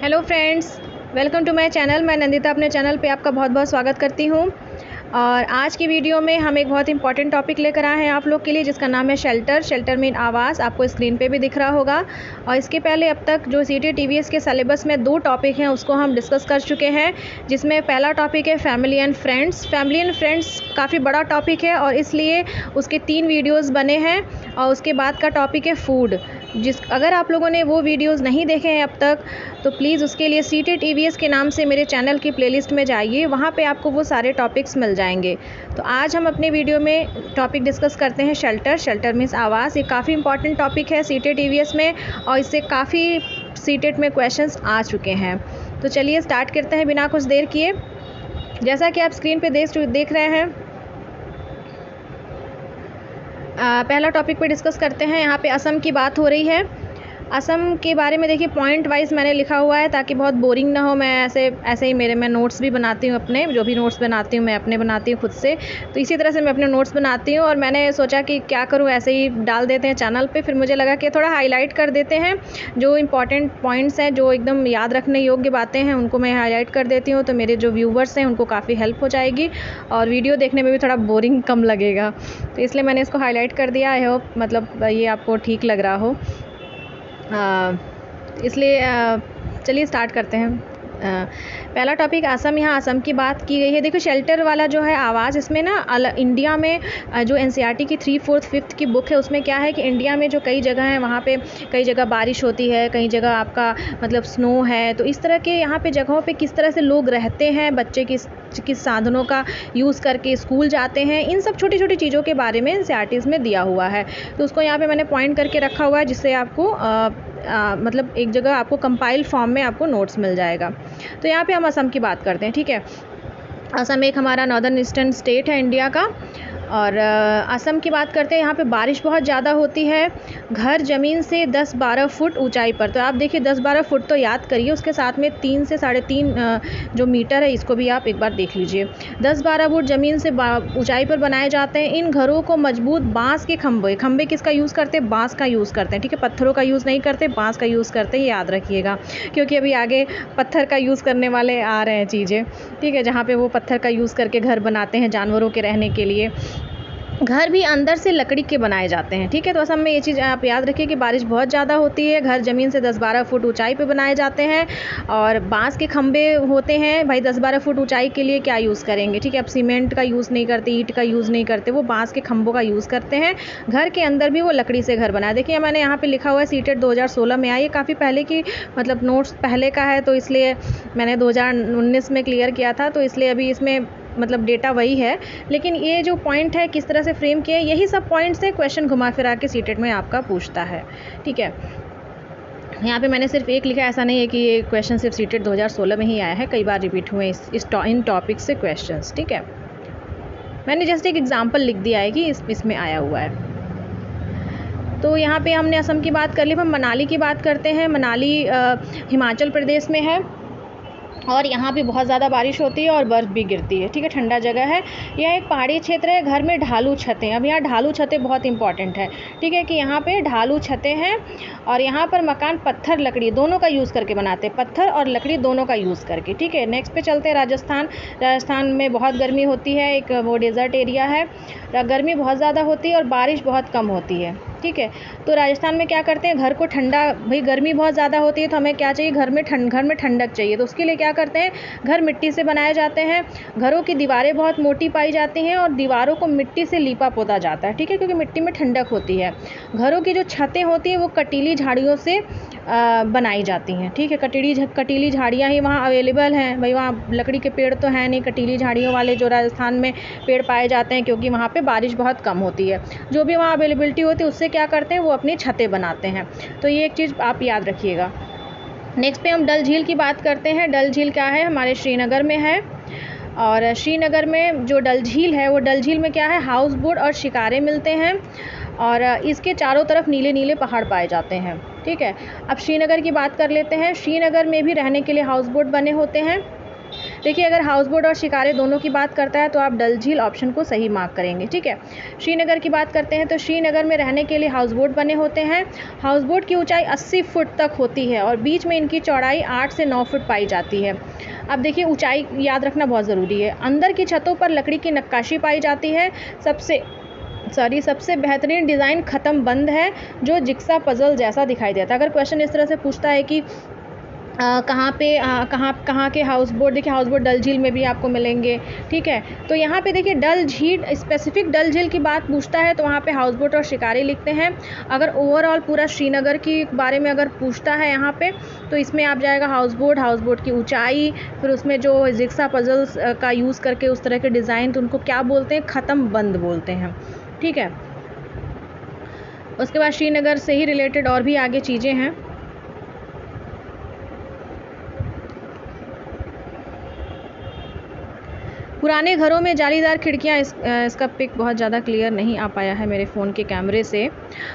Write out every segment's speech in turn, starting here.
Hello friends, welcome to my channel. मैं नंदिता अपने channel पे आपका बहुत बहुत स्वागत करती हूँ। और आज की वीडियो में हम एक बहुत इंपॉर्टेंट टॉपिक लेकर आए हैं आप लोग के लिए, जिसका नाम है शेल्टर। शेल्टर मीन आवास। आपको स्क्रीन पे भी दिख रहा होगा। और इसके पहले अब तक जो सीटी टीवीएस के सिलेबस में 2 टॉपिक हैं उसको हम डिस्कस कर चुके हैं, जिसमें पहला टॉपिक है family and friends. Family and friends काफ़ी बड़ा टॉपिक है और इसलिए उसके 3 वीडियोज़ बने हैं। और उसके बाद का टॉपिक है फूड। अगर आप लोगों ने वो वीडियोज़ नहीं देखे हैं अब तक, तो प्लीज़ उसके लिए सीटी टीवीएस के नाम से मेरे चैनल की प्लेलिस्ट में जाइए, वहाँ पे आपको वो सारे टॉपिक्स मिल जाएंगे। तो आज हम अपने वीडियो में टॉपिक डिस्कस करते हैं शेल्टर। शेल्टर मीन्स आवास। ये काफ़ी इंपॉर्टेंट टॉपिक है सीटी टीवीएस में और इससे काफ़ी सीटेट में क्वेश्चंस आ चुके हैं। तो चलिए स्टार्ट करते हैं बिना कुछ देर किए। जैसा कि आप स्क्रीन पे देख रहे हैं, पहला टॉपिक पे डिस्कस करते हैं। यहाँ पे असम की बात हो रही है। असम के बारे में देखिए पॉइंट वाइज मैंने लिखा हुआ है ताकि बहुत बोरिंग ना हो। मैं ऐसे ही मैं नोट्स भी बनाती हूँ अपने, जो भी नोट्स बनाती हूँ मैं अपने बनाती हूँ खुद से। तो इसी तरह से मैं अपने नोट्स बनाती हूँ और मैंने सोचा कि क्या करूँ, ऐसे ही डाल देते हैं चैनल पे। फिर मुझे लगा कि थोड़ा हाईलाइट कर देते हैं, जो इंपॉर्टेंट पॉइंट्स हैं, जो एकदम याद रखने योग्य बातें हैं, उनको मैं हाईलाइट कर देती हूँ। तो मेरे जो व्यूवर्स हैं उनको काफ़ी हेल्प हो जाएगी और वीडियो देखने में भी थोड़ा बोरिंग कम लगेगा। तो इसलिए मैंने इसको हाईलाइट कर दिया। आई होप मतलब ये आपको ठीक लग रहा हो। इसलिए चलिए स्टार्ट करते हैं। पहला टॉपिक असम। यहाँ असम की बात की गई है। देखो शेल्टर वाला जो है आवाज़, इसमें ना इंडिया में जो एनसीईआरटी की 3, 4, 5 की बुक है, उसमें क्या है कि इंडिया में जो कई जगह हैं वहाँ पे कई जगह बारिश होती है, कई जगह आपका मतलब स्नो है। तो इस तरह के यहाँ पे जगहों पे किस तरह से लोग रहते हैं, बच्चे किस साधनों का यूज़ करके स्कूल जाते हैं, इन सब छोटी छोटी चीज़ों के बारे में एनसीईआरटीज़ में दिया हुआ है। तो उसको यहाँ पे मैंने पॉइंट करके रखा हुआ है, जिससे आपको मतलब एक जगह आपको कंपाइल फॉर्म में आपको नोट्स मिल जाएगा। तो यहाँ पे हम असम की बात करते हैं, ठीक है। असम एक हमारा नॉर्दर्न ईस्टर्न स्टेट है इंडिया का। और असम की बात करते हैं। यहाँ पे बारिश बहुत ज़्यादा होती है। घर ज़मीन से 10-12 फुट ऊंचाई पर। तो आप देखिए 10-12 फुट तो याद करिए, उसके साथ में 3 से 3.5 जो मीटर है, इसको भी आप एक बार देख लीजिए। 10-12 फुट ज़मीन से ऊंचाई पर बनाए जाते हैं। इन घरों को मजबूत बांस के खंभे किसका यूज़ करते हैं? बांस का यूज़ करते हैं, ठीक है। पत्थरों का यूज़ नहीं करते, बांस का यूज़ करते हैं, याद रखिएगा, क्योंकि अभी आगे पत्थर का यूज़ करने वाले आ रहे हैं चीज़ें, ठीक है, जहाँ पे वो पत्थर का यूज़ करके घर बनाते हैं जानवरों के रहने के लिए। घर भी अंदर से लकड़ी के बनाए जाते हैं, ठीक है। तो असम में ये चीज़ आप याद रखिए कि बारिश बहुत ज़्यादा होती है। घर ज़मीन से 10-12 फुट ऊंचाई पे बनाए जाते हैं और बांस के खंभे होते हैं। भाई 10-12 फुट ऊंचाई के लिए क्या यूज़ करेंगे, ठीक है। अब सीमेंट का यूज़ नहीं करते, ईंट का यूज़ नहीं करते, वो बांस के खंभों का यूज़ करते हैं। घर के अंदर भी वो लकड़ी से घर बनाए। देखिए मैंने यहाँ पर लिखा हुआ है सीटेट 2016 में आई है, काफ़ी पहले की मतलब नोट्स पहले का है, तो इसलिए मैंने 2019 में क्लियर किया था, तो इसलिए अभी इसमें मतलब डेटा वही है। लेकिन ये जो पॉइंट है किस तरह से फ्रेम किया है, यही सब पॉइंट से क्वेश्चन घुमा फिरा के सीटेट में आपका पूछता है, ठीक है। यहाँ पे मैंने सिर्फ एक लिखा, ऐसा नहीं है कि ये क्वेश्चन सिर्फ सीटेट 2016 में ही आया है, कई बार रिपीट हुए इन टॉपिक से क्वेश्चंस, ठीक है। मैंने जस्ट एक एग्जाम्पल लिख दिया है कि इसमें आया हुआ है। तो यहाँ पे हमने असम की बात कर ली। हम मनाली की बात करते हैं। मनाली हिमाचल प्रदेश में है और यहाँ पे बहुत ज़्यादा बारिश होती है और बर्फ़ भी गिरती है, ठीक है। ठंडा जगह है। यह एक पहाड़ी क्षेत्र है। घर में ढालू छतें। अब यहाँ ढालू छतें बहुत इंपॉर्टेंट है, ठीक है, कि यहाँ पे ढालू छतें हैं और यहाँ पर मकान पत्थर लकड़ी दोनों का यूज़ करके बनाते हैं, पत्थर और लकड़ी दोनों का यूज़ करके, ठीक है। नेक्स्ट पे चलते हैं राजस्थान। राजस्थान में बहुत गर्मी होती है, एक वो डेजर्ट एरिया है, गर्मी बहुत ज़्यादा होती है और बारिश बहुत कम होती है, ठीक है। तो राजस्थान में क्या करते हैं, घर को ठंडा, भाई गर्मी बहुत ज़्यादा होती है तो हमें क्या चाहिए, घर में ठंडक चाहिए। तो उसके लिए क्या करते हैं, घर मिट्टी से बनाए जाते हैं। घरों की दीवारें बहुत मोटी पाई जाती हैं और दीवारों को मिट्टी से लीपा पोता जाता है, ठीक है, क्योंकि मिट्टी में ठंडक होती है। घरों की जो छतें होती हैं वो कटीली झाड़ियों से बनाई जाती हैं, ठीक है। कटीली झाड़ियाँ ही वहाँ अवेलेबल हैं। भाई वहाँ लकड़ी के पेड़ तो हैं नहीं, कटीली झाड़ियों वाले जो राजस्थान में पेड़ पाए जाते हैं, क्योंकि वहाँ पे बारिश बहुत कम होती है। जो भी वहाँ अवेलेबिलिटी होती है उससे क्या करते हैं, वो अपनी छतें बनाते हैं। तो ये एक चीज़ आप याद रखिएगा। नेक्स्ट पे हम डल झील की बात करते हैं। डल झील क्या है, हमारे श्रीनगर में है। और श्रीनगर में जो डल झील है, वो डल झील में क्या है, हाउस बोट और शिकारे मिलते हैं और इसके चारों तरफ नीले नीले पहाड़ पाए जाते हैं, ठीक है। अब श्रीनगर की बात कर लेते हैं। श्रीनगर में भी रहने के लिए हाउस बोट बने होते हैं देखिए अगर हाउस बोट और शिकारे दोनों की बात करता है तो आप डल झील ऑप्शन को सही मार्क करेंगे। ठीक है, श्रीनगर की बात करते हैं तो श्रीनगर में रहने के लिए हाउस बोट बने होते हैं। हाउस बोट की ऊंचाई 80 फुट तक होती है और बीच में इनकी चौड़ाई 8 से 9 फुट पाई जाती है। अब देखिए ऊंचाई याद रखना बहुत ज़रूरी है। अंदर की छतों पर लकड़ी की नक्काशी पाई जाती है। सबसे बेहतरीन डिज़ाइन ख़त्म बंद है जो जिक्सा पजल जैसा दिखाई देता है। अगर क्वेश्चन इस तरह से पूछता है कि कहाँ के हाउस बोट, देखिए हाउस बोट डल झील में भी आपको मिलेंगे। ठीक है, तो यहाँ पे देखिए डल झील, स्पेसिफिक डल झील की बात पूछता है तो वहाँ पे हाउस बोट और शिकारी लिखते हैं। अगर ओवरऑल पूरा श्रीनगर की बारे में अगर पूछता है यहाँ पे तो इसमें आप जाएगा हाउस बोट की ऊंचाई, फिर उसमें जो जिक्सा पजल्स का यूज़ करके उस तरह के डिज़ाइन, तो उनको क्या बोलते हैं, ख़त्म बंद बोलते हैं। ठीक है, उसके बाद श्रीनगर से ही रिलेटेड और भी आगे चीज़ें हैं। पुराने घरों में जालीदार खिड़कियाँ, इसका पिक बहुत ज़्यादा क्लियर नहीं आ पाया है मेरे फ़ोन के कैमरे से।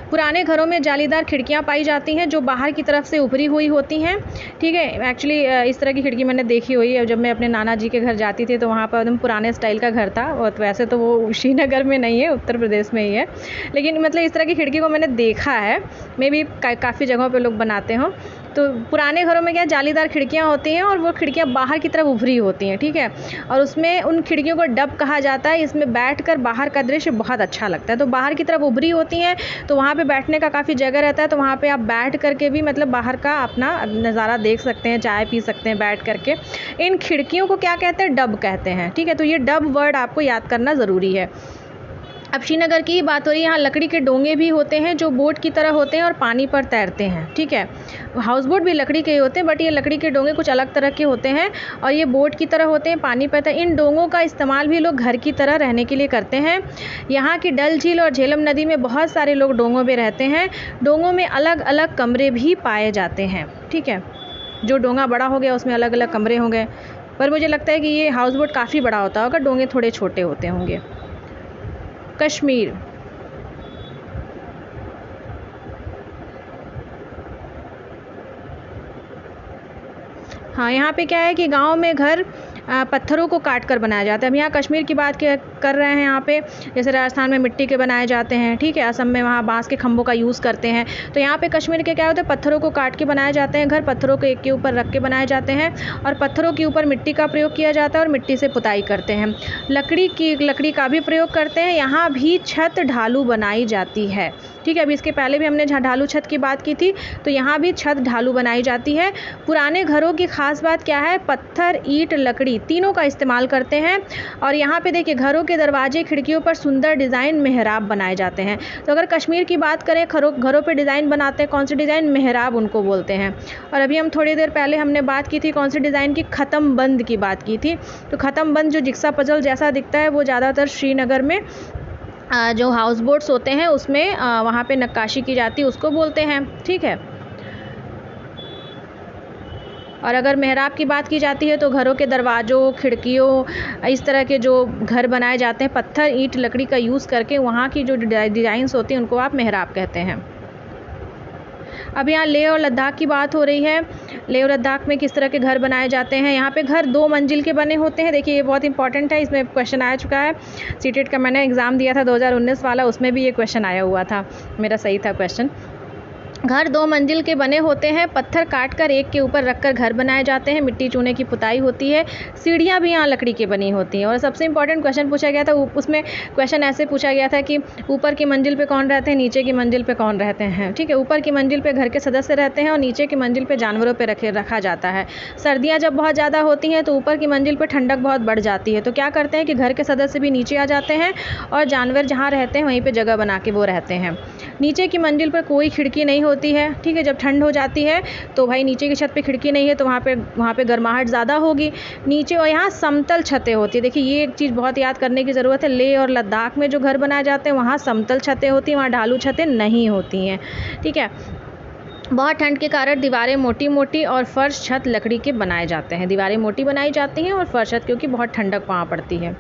पुराने घरों में जालीदार खिड़कियाँ पाई जाती हैं जो बाहर की तरफ से उभरी हुई होती हैं। ठीक है, एक्चुअली इस तरह की खिड़की मैंने देखी हुई है। जब मैं अपने नाना जी के घर जाती थी तो वहाँ पर एकदम पुराने स्टाइल का घर था, और वैसे तो वो श्रीनगर में नहीं है, उत्तर प्रदेश में ही है, लेकिन मतलब इस तरह की खिड़की को मैंने देखा है। मे भी काफ़ी जगहों पर लोग बनाते हों। तो पुराने घरों में क्या जालीदार खिड़कियाँ होती हैं और वो खिड़कियाँ बाहर की तरफ उभरी होती हैं। ठीक है, और उसमें उन खिड़कियों को डब कहा जाता है। इसमें बैठकर बाहर का दृश्य बहुत अच्छा लगता है। तो बाहर की तरफ उभरी होती हैं तो वहाँ पे बैठने का काफ़ी जगह रहता है, तो वहाँ पे आप बैठ करके भी मतलब बाहर का अपना नज़ारा देख सकते हैं, चाय पी सकते हैं बैठ करके। इन खिड़कियों को क्या कहते हैं, डब कहते हैं। ठीक है, तो ये डब वर्ड आपको याद करना ज़रूरी है। अब श्रीनगर की ही बात हो रही है। यहाँ लकड़ी के डोंगे भी होते हैं जो बोट की तरह होते हैं और पानी पर तैरते हैं। ठीक है, हाउस बोट भी लकड़ी के ही होते हैं, बट ये लकड़ी के डोंगे कुछ अलग तरह के होते हैं और ये बोट की तरह होते हैं, पानी पर तैरते हैं। इन डोंगों का इस्तेमाल भी लोग घर की तरह रहने के लिए करते हैं। यहाँ की डल झील और झेलम नदी में बहुत सारे लोग डोंगों में रहते हैं। डोंगों में अलग अलग कमरे भी पाए जाते हैं। ठीक है, जो डोंगा बड़ा हो गया उसमें अलग अलग कमरे हो गए, पर मुझे लगता है कि ये हाउस बोट काफ़ी बड़ा होता होगा, डोंगे थोड़े छोटे होते होंगे। कश्मीर, हाँ यहाँ पे क्या है कि गांव में घर पत्थरों को काट कर बनाया जाता है। अब यहाँ कश्मीर की बात कर रहे हैं। यहाँ पे जैसे राजस्थान में मिट्टी के बनाए जाते हैं। ठीक है, असम में वहाँ बांस के खंभों का यूज़ करते हैं। तो यहाँ पे कश्मीर के क्या होते हैं, पत्थरों को काट के बनाए जाते हैं घर, पत्थरों को एक के ऊपर रख के बनाए जाते हैं और पत्थरों के ऊपर मिट्टी का प्रयोग किया जाता है और मिट्टी से पुताई करते हैं। लकड़ी का भी प्रयोग करते हैं। यहाँ भी छत ढालू बनाई जाती है। ठीक है, अभी इसके पहले भी हमने ढालू छत की बात की थी, तो यहाँ भी छत ढालू बनाई जाती है। पुराने घरों की खास बात क्या है, पत्थर, ईंट, लकड़ी तीनों का इस्तेमाल करते हैं। और यहाँ पे देखिए घरों के दरवाजे, खिड़कियों पर सुंदर डिज़ाइन, मेहराब बनाए जाते हैं। तो अगर कश्मीर की बात करें, घरों पे डिज़ाइन बनाते हैं, कौन से डिज़ाइन, मेहराब उनको बोलते हैं। और अभी हम थोड़ी देर पहले हमने बात की थी कौन से डिज़ाइन की, ख़त्म बंद की बात की थी। तो ख़त्म बंद जो जिक्सा पजल जैसा दिखता है वो ज़्यादातर श्रीनगर में जो हाउस बोट्स होते हैं उसमें वहाँ पे नक्काशी की जाती है, उसको बोलते हैं। ठीक है, और अगर मेहराब की बात की जाती है तो घरों के दरवाज़ों, खिड़कियों, इस तरह के जो घर बनाए जाते हैं पत्थर, ईंट, लकड़ी का यूज़ करके, वहाँ की जो डिज़ाइंस होती हैं उनको आप मेहराब कहते हैं। अब यहाँ लेह और लद्दाख की बात हो रही है। लेह और लद्दाख में किस तरह के घर बनाए जाते हैं। यहाँ पे घर 2 मंजिल के बने होते हैं। देखिए ये बहुत इंपॉर्टेंट है, इसमें क्वेश्चन आ चुका है। सीटेट का मैंने एग्ज़ाम दिया था 2019 वाला, उसमें भी ये क्वेश्चन आया हुआ था, मेरा सही था क्वेश्चन। घर 2 मंजिल के बने होते हैं। पत्थर काटकर एक के ऊपर रखकर घर बनाए जाते हैं। मिट्टी चूने की पुताई होती है। सीढ़ियाँ भी यहाँ लकड़ी की बनी होती हैं। और सबसे इंपॉर्टेंट क्वेश्चन पूछा गया था, उसमें क्वेश्चन ऐसे पूछा गया था कि ऊपर की मंजिल पे कौन रहते हैं, नीचे की मंजिल पे कौन रहते हैं। ठीक है, ऊपर की मंजिल पे घर के सदस्य रहते हैं और नीचे की मंजिल पे जानवरों पे रखा जाता है। सर्दियाँ जब बहुत ज़्यादा होती हैं तो ऊपर की मंजिल पे ठंडक बहुत बढ़ जाती है, तो क्या करते हैं कि घर के सदस्य भी नीचे आ जाते हैं और जानवर जहाँ रहते हैं वहीं पर जगह बना के वो रहते हैं। नीचे की मंजिल पर कोई खिड़की नहीं होती है। ठीक है, जब ठंड हो जाती है तो भाई नीचे की छत पे खिड़की नहीं है तो वहाँ पे गर्माहट ज़्यादा होगी नीचे। और यहाँ समतल छतें होती है। देखिए ये एक चीज़ बहुत याद करने की ज़रूरत है। लेह और लद्दाख में जो घर बनाए जाते हैं वहाँ समतल छतें होती हैं, वहाँ ढालू छतें नहीं होती हैं। ठीक है, बहुत ठंड के कारण दीवारें मोटी मोटी और फर्श छत लकड़ी के बनाए जाते हैं। दीवारें मोटी बनाई जाती हैं और फर्श छत क्योंकि बहुत ठंडक वहाँ पड़ती है।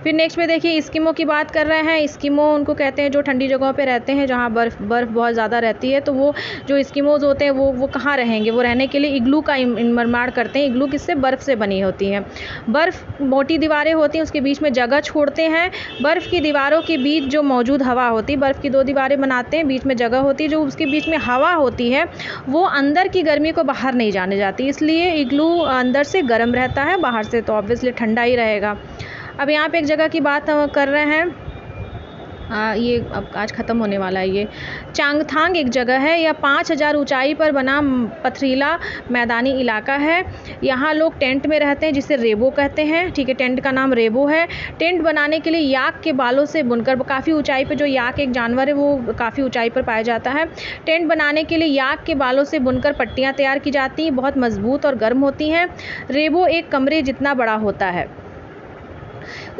फिर नेक्स्ट में देखिए इस्किमो की बात कर रहे हैं। इस्किमो उनको कहते हैं जो ठंडी जगहों पे रहते हैं, जहाँ बर्फ़ बहुत ज़्यादा रहती है। तो वो जो इस्किमोज़ होते हैं वो कहाँ रहेंगे, वो रहने के लिए इग्लू का निर्माण करते हैं। इग्लू किससे, बर्फ़ से बनी होती है। बर्फ़ मोटी दीवारें होती हैं, उसके बीच में जगह छोड़ते हैं। बर्फ़ की दीवारों के बीच जो मौजूद हवा होती है, बर्फ़ की 2 दीवारें बनाते हैं, बीच में जगह होती है, जो उसके बीच में हवा होती है वो अंदर की गर्मी को बाहर नहीं जाने जाती, इसलिए इग्लू अंदर से गर्म रहता है, बाहर से तो ऑब्वियसली ठंडा ही रहेगा। अब यहाँ पे एक जगह की बात कर रहे हैं, ये अब आज ख़त्म होने वाला है। ये चांगथांग एक जगह है, यह 5000 ऊंचाई पर बना पथरीला मैदानी इलाका है। यहाँ लोग टेंट में रहते हैं, जिसे रेबो कहते हैं। ठीक है, टेंट का नाम रेबो है। टेंट बनाने के लिए याक के बालों से बुनकर, काफ़ी ऊंचाई पे जो याक एक जानवर है वो काफ़ी ऊंचाई पर पाया जाता है। टेंट बनाने के लिए याक के बालों से बुनकर पट्टियाँ तैयार की जाती हैं, बहुत मजबूत और गर्म होती हैं। रेबो एक कमरे जितना बड़ा होता है।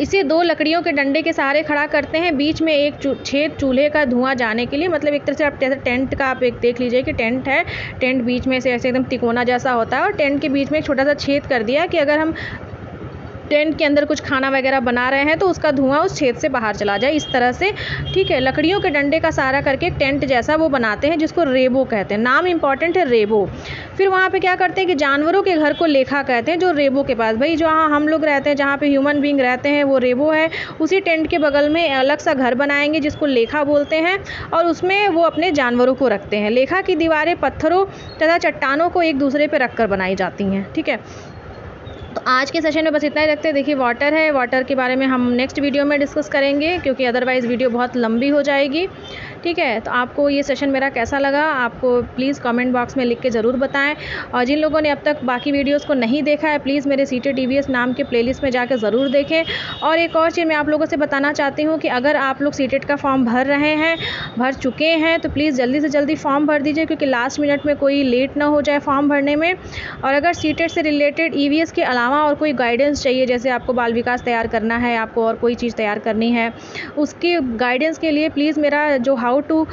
इसे 2 लकड़ियों के डंडे के सहारे खड़ा करते हैं, बीच में एक छेद चूल्हे का धुआं जाने के लिए। मतलब एक तरह से आप जैसे टेंट का आप एक देख लीजिए कि टेंट है, टेंट बीच में से ऐसे एकदम तिकोना जैसा होता है और टेंट के बीच में एक छोटा सा छेद कर दिया कि अगर हम टेंट के अंदर कुछ खाना वगैरह बना रहे हैं तो उसका धुआं उस छेद से बाहर चला जाए, इस तरह से। ठीक है, लकड़ियों के डंडे का सहारा करके एक टेंट जैसा वो बनाते हैं, जिसको रेबो कहते हैं। नाम इंपॉर्टेंट है, रेबो। फिर वहाँ पे क्या करते हैं कि जानवरों के घर को लेखा कहते हैं, जो रेबो के पास, भाई जहाँ हम लोग रहते हैं, जहाँ पे ह्यूमन बींग रहते हैं वो रेबो है। उसी टेंट के बगल में अलग सा घर बनाएंगे जिसको लेखा बोलते हैं, और उसमें वो अपने जानवरों को रखते हैं। लेखा की दीवारें पत्थरों तथा चट्टानों को एक दूसरे पर रख कर बनाई जाती हैं। ठीक है, तो आज के सेशन में बस इतना ही रखते हैं। देखिए वाटर है, वाटर के बारे में हम नेक्स्ट वीडियो में डिस्कस करेंगे, क्योंकि अदरवाइज़ वीडियो बहुत लंबी हो जाएगी। ठीक है, तो आपको ये सेशन मेरा कैसा लगा, आपको प्लीज़ कमेंट बॉक्स में लिख के ज़रूर बताएं। और जिन लोगों ने अब तक बाकी वीडियोस को नहीं देखा है, प्लीज़ मेरे सीटेड EVS नाम के प्लेलिस्ट में जाकर ज़रूर देखें। और एक और चीज़ मैं आप लोगों से बताना चाहती हूँ कि अगर आप लोग सीटेड का फॉर्म भर रहे हैं, भर चुके हैं, तो प्लीज़ जल्दी से जल्दी फॉर्म भर दीजिए, क्योंकि लास्ट मिनट में कोई लेट ना हो जाए फॉर्म भरने में। और अगर सीटेड से रिलेटेड EVS के अलावा और कोई गाइडेंस चाहिए, जैसे आपको बाल विकास तैयार करना है, आपको और कोई चीज़ तैयार करनी है, उसकी गाइडेंस के लिए प्लीज़ मेरा जो how to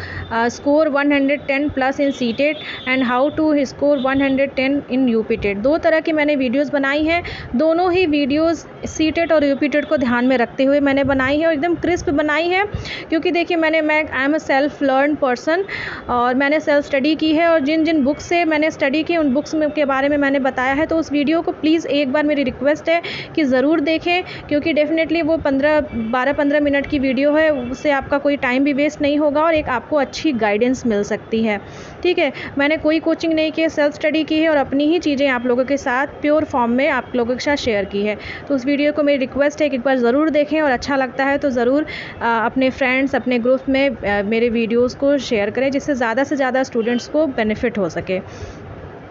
score 110+ in CTET and how to score 110 in UPTET, 2 तरह की मैंने वीडियोस बनाई हैं। दोनों ही वीडियोस सीटेड और यूपीटेड को ध्यान में रखते हुए मैंने बनाई है, और एकदम क्रिस्प बनाई है, क्योंकि देखिए मैं I am a self learn person, और मैंने सेल्फ स्टडी की है, और जिन जिन बुक्स से मैंने स्टडी की उन बुक्स के बारे में मैंने बताया है। तो उस वीडियो को प्लीज़ एक बार मेरी रिक्वेस्ट है कि ज़रूर देखें, क्योंकि डेफिनेटली वो 12-15 मिनट की वीडियो है, उससे आपका कोई टाइम भी वेस्ट नहीं होगा और एक आपको अच्छी गाइडेंस मिल सकती है। ठीक है, मैंने कोई कोचिंग नहीं की है, सेल्फ स्टडी की है, और अपनी ही चीज़ें आप लोगों के साथ प्योर फॉर्म में आप लोगों के साथ शेयर की है। तो उस वीडियो को मेरी रिक्वेस्ट है कि एक बार ज़रूर देखें, और अच्छा लगता है तो ज़रूर अपने फ्रेंड्स, अपने ग्रुप में मेरे वीडियोज़ को शेयर करें, जिससे ज़्यादा से ज़्यादा स्टूडेंट्स को बेनिफिट हो सके।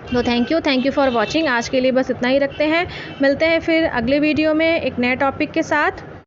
तो थैंक यू फॉर वॉचिंग। आज के लिए बस इतना ही रखते हैं, मिलते हैं फिर अगले वीडियो में एक नए टॉपिक के साथ।